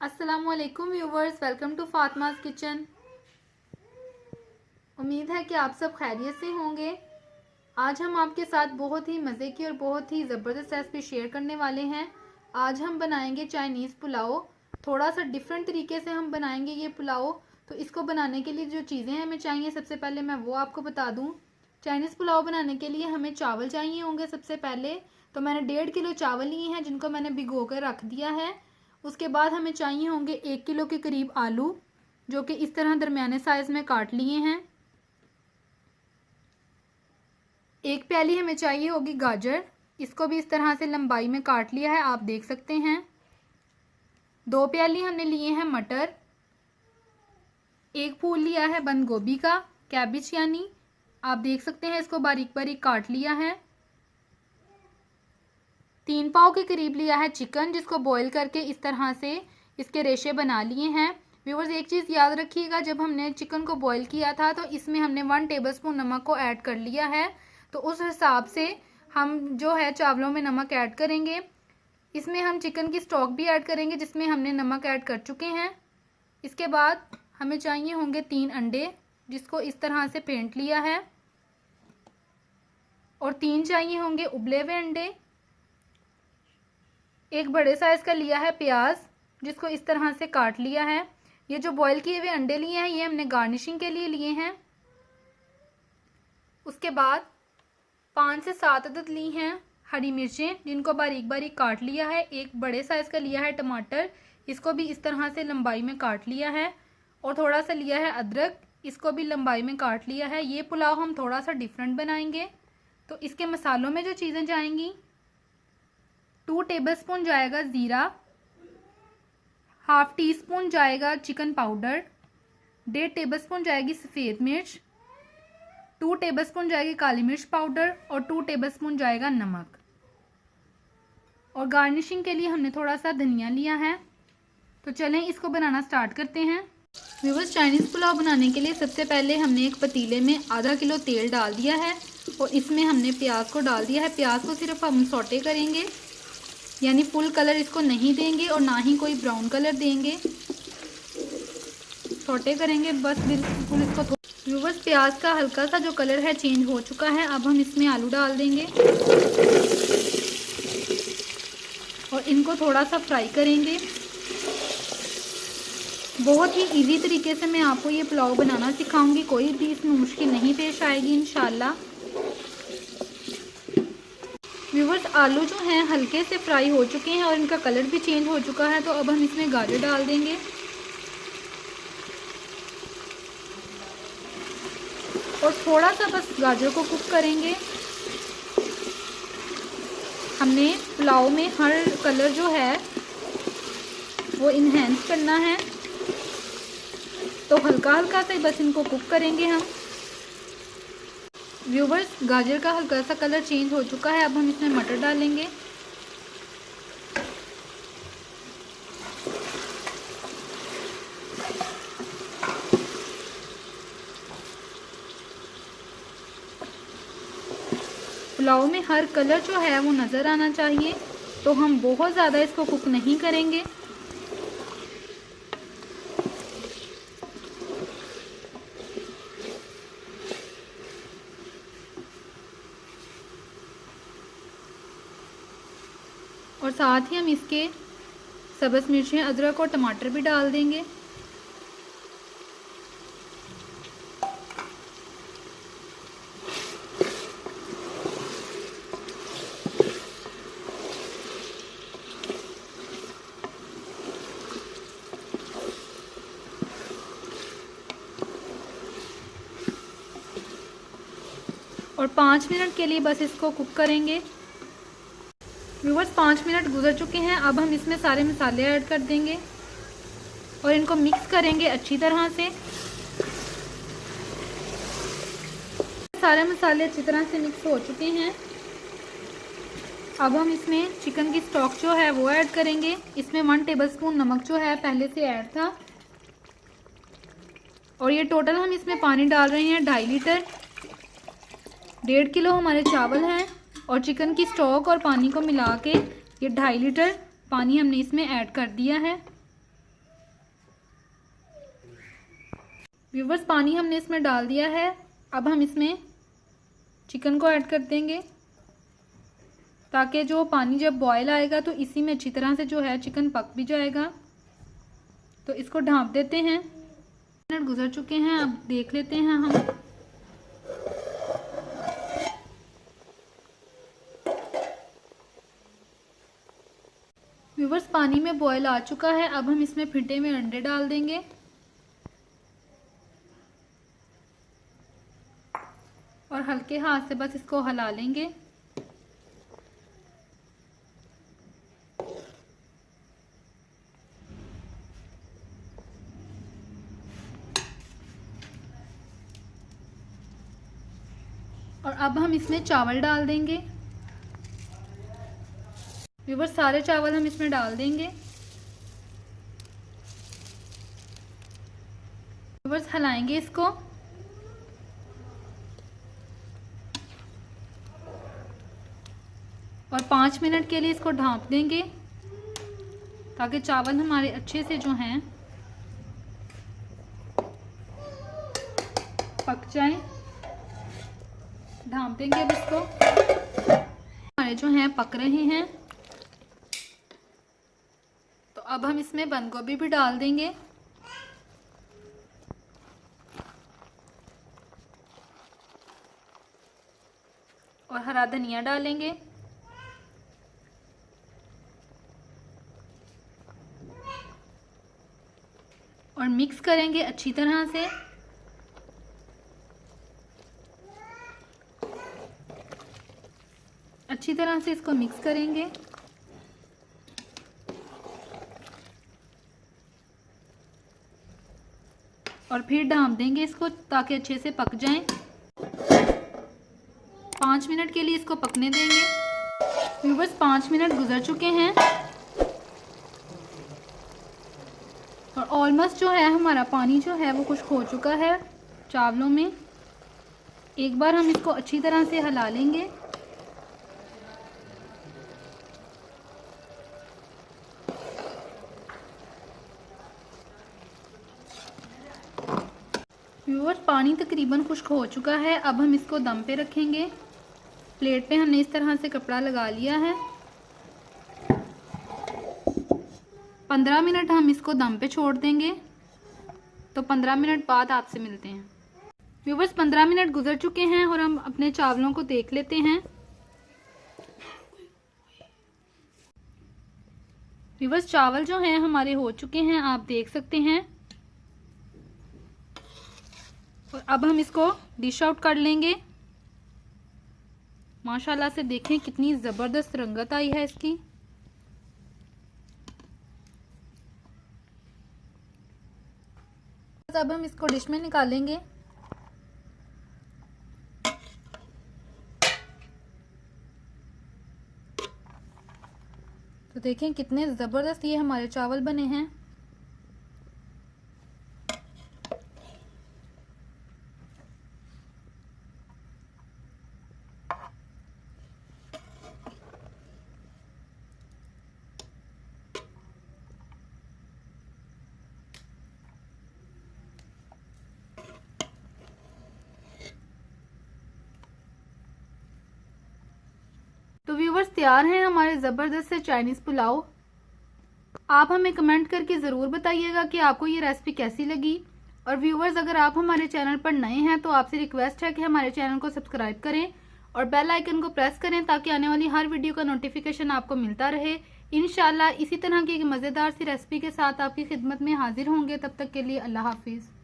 अस्सलामुअलैकुम viewers, welcome to फातिमा's kitchen. उम्मीद है कि आप सब खैरियत से होंगे। आज हम आपके साथ बहुत ही मज़े की और बहुत ही ज़बरदस्त रेसिपी शेयर करने वाले हैं। आज हम बनाएंगे चाइनीज़ पुलाव। थोड़ा सा डिफरेंट तरीके से हम बनाएंगे ये पुलाव। तो इसको बनाने के लिए जो चीज़ें हमें चाहिए, सबसे पहले मैं वो आपको बता दूँ। चाइनीज़ पुलाव बनाने के लिए हमें चावल चाहिए होंगे। सबसे पहले तो मैंने 1.5 किलो चावल लिए हैं, जिनको मैंने भिगो कर रख दिया है। उसके बाद हमें चाहिए होंगे 1 किलो के करीब आलू, जो कि इस तरह दरमियाने साइज़ में काट लिए हैं। 1 प्याली हमें चाहिए होगी गाजर, इसको भी इस तरह से लंबाई में काट लिया है, आप देख सकते हैं। 2 प्याली हमने लिए हैं मटर। 1 फूल लिया है बंद गोभी का, कैबिज यानी, आप देख सकते हैं, इसको बारीक बारीक काट लिया है। 3 पाव के करीब लिया है चिकन, जिसको बॉईल करके इस तरह से इसके रेशे बना लिए हैं। व्यूअर्स, एक चीज़ याद रखिएगा, जब हमने चिकन को बॉईल किया था तो इसमें हमने 1 टेबलस्पून नमक को ऐड कर लिया है। तो उस हिसाब से हम जो है चावलों में नमक ऐड करेंगे। इसमें हम चिकन की स्टॉक भी ऐड करेंगे, जिसमें हमने नमक ऐड कर चुके हैं। इसके बाद हमें चाहिए होंगे 3 अंडे, जिसको इस तरह से फेंट लिया है। और 3 चाहिए होंगे उबले हुए अंडे। 1 बड़े साइज़ का लिया है प्याज, जिसको इस तरह से काट लिया है। ये जो बॉईल किए हुए अंडे लिए हैं, ये हमने गार्निशिंग के लिए लिए हैं। उसके बाद 5 से 7 अदद ली हैं हरी मिर्चें, जिनको बारीक बारीक काट लिया है। 1 बड़े साइज़ का लिया है टमाटर, इसको भी इस तरह से लंबाई में काट लिया है। और थोड़ा सा लिया है अदरक, इसको भी लंबाई में काट लिया है। ये पुलाव हम थोड़ा सा डिफरेंट बनाएंगे। तो इसके मसालों में जो चीज़ें जाएंगी, 2 टेबलस्पून जाएगा ज़ीरा, हाफ टी स्पून जाएगा चिकन पाउडर, 1.5 टेबलस्पून जाएगी सफ़ेद मिर्च, 2 टेबलस्पून जाएगी काली मिर्च पाउडर और 2 टेबलस्पून जाएगा नमक। और गार्निशिंग के लिए हमने थोड़ा सा धनिया लिया है। तो चलें इसको बनाना स्टार्ट करते हैं। व्यूअर्स, चाइनीज़ पुलाव बनाने के लिए सबसे पहले हमने एक पतीले में आधा किलो तेल डाल दिया है और इसमें हमने प्याज को डाल दिया है। प्याज को सिर्फ हम सौटे करेंगे, यानी फुल कलर इसको नहीं देंगे और ना ही कोई ब्राउन कलर देंगे, सौटे करेंगे बस बिल्कुल इसको। व्यूअर्स, प्याज का हल्का सा जो कलर है चेंज हो चुका है। अब हम इसमें आलू डाल देंगे और इनको थोड़ा सा फ्राई करेंगे। बहुत ही इजी तरीके से मैं आपको ये पुलाव बनाना सिखाऊंगी, कोई भी इसमें मुश्किल नहीं पेश आएगी इंशाल्लाह। व्यूअर्स, आलू जो हैं हल्के से फ्राई हो चुके हैं और इनका कलर भी चेंज हो चुका है। तो अब हम इसमें गाजर डाल देंगे और थोड़ा सा बस गाजर को कुक करेंगे। हमने पुलाव में हर कलर जो है वो इन्हेंस करना है, तो हल्का हल्का से बस इनको कुक करेंगे हम। व्यूवर्स, गाजर का हल्का सा कलर चेंज हो चुका है। अब हम इसमें मटर डालेंगे। पुलाव में हर कलर जो है वो नज़र आना चाहिए, तो हम बहुत ज़्यादा इसको कुक नहीं करेंगे। और साथ ही हम इसके सब्ज़ मिर्चें, अदरक और टमाटर भी डाल देंगे। और 5 मिनट के लिए बस इसको कुक करेंगे। व्यूअर्स, 5 मिनट गुजर चुके हैं। अब हम इसमें सारे मसाले ऐड कर देंगे और इनको मिक्स करेंगे अच्छी तरह से। सारे मसाले अच्छी तरह से मिक्स हो चुके हैं। अब हम इसमें चिकन की स्टॉक जो है वो ऐड करेंगे। इसमें 1 टेबलस्पून नमक जो है पहले से ऐड था। और ये टोटल हम इसमें पानी डाल रहे हैं 2.5 लीटर। 1.5 किलो हमारे चावल हैं और चिकन की स्टॉक और पानी को मिला के ये 2.5 लीटर पानी हमने इसमें ऐड कर दिया है। व्यूवर्स पानी हमने इसमें डाल दिया है। अब हम इसमें चिकन को ऐड कर देंगे ताकि जो पानी जब बॉयल आएगा तो इसी में अच्छी तरह से जो है चिकन पक भी जाएगा। तो इसको ढाँप देते हैं। मिनट गुजर चुके हैं, अब देख लेते हैं हम। व्यूवर्स पानी में बॉयल आ चुका है। अब हम इसमें फीटे में अंडे डाल देंगे और हल्के हाथ से बस इसको हिला लेंगे। और अब हम इसमें चावल डाल देंगे। व्यूवर्स सारे चावल हम इसमें डाल देंगे। व्यूवर्स हिलाएंगे इसको और 5 मिनट के लिए इसको ढाँप देंगे ताकि चावल हमारे अच्छे से जो हैं पक जाएं। ढाँप देंगे अब इसको। हमारे जो हैं पक रहे हैं। तो अब हम इसमें बंद गोभी भी डाल देंगे और हरा धनिया डालेंगे। और मिक्स करेंगे अच्छी तरह से। अच्छी तरह से इसको मिक्स करेंगे और फिर ढाँप देंगे इसको ताकि अच्छे से पक जाएं। 5 मिनट के लिए इसको पकने देंगे। व्यूवर्स 5 मिनट गुजर चुके हैं और ऑलमोस्ट जो है हमारा पानी जो है वो खुश्क हो चुका है चावलों में। एक बार हम इसको अच्छी तरह से हिला लेंगे। व्यूअर्स पानी तकरीबन खुश्क हो चुका है। अब हम इसको दम पे रखेंगे। प्लेट पे हमने इस तरह से कपड़ा लगा लिया है। 15 मिनट हम इसको दम पे छोड़ देंगे। तो 15 मिनट बाद आपसे मिलते हैं। व्यूअर्स 15 मिनट गुजर चुके हैं और हम अपने चावलों को देख लेते हैं। व्यूअर्स चावल जो हैं हमारे हो चुके हैं, आप देख सकते हैं। और अब हम इसको डिश आउट कर लेंगे। माशाल्लाह से देखें कितनी ज़बरदस्त रंगत आई है इसकी। अब हम इसको डिश में निकालेंगे। तो देखें कितने ज़बरदस्त ये हमारे चावल बने हैं। तो व्यूवर्स तैयार हैं हमारे ज़बरदस्त से चाइनीज़ पुलाव। आप हमें कमेंट करके ज़रूर बताइएगा कि आपको ये रेसिपी कैसी लगी। और व्यूवर्स अगर आप हमारे चैनल पर नए हैं तो आपसे रिक्वेस्ट है कि हमारे चैनल को सब्सक्राइब करें और बेल आइकन को प्रेस करें ताकि आने वाली हर वीडियो का नोटिफिकेशन आपको मिलता रहे। इंशाल्लाह इसी तरह की मज़ेदार सी रेसिपी के साथ आपकी खिदमत में हाजिर होंगे। तब तक के लिए अल्लाह हाफिज़।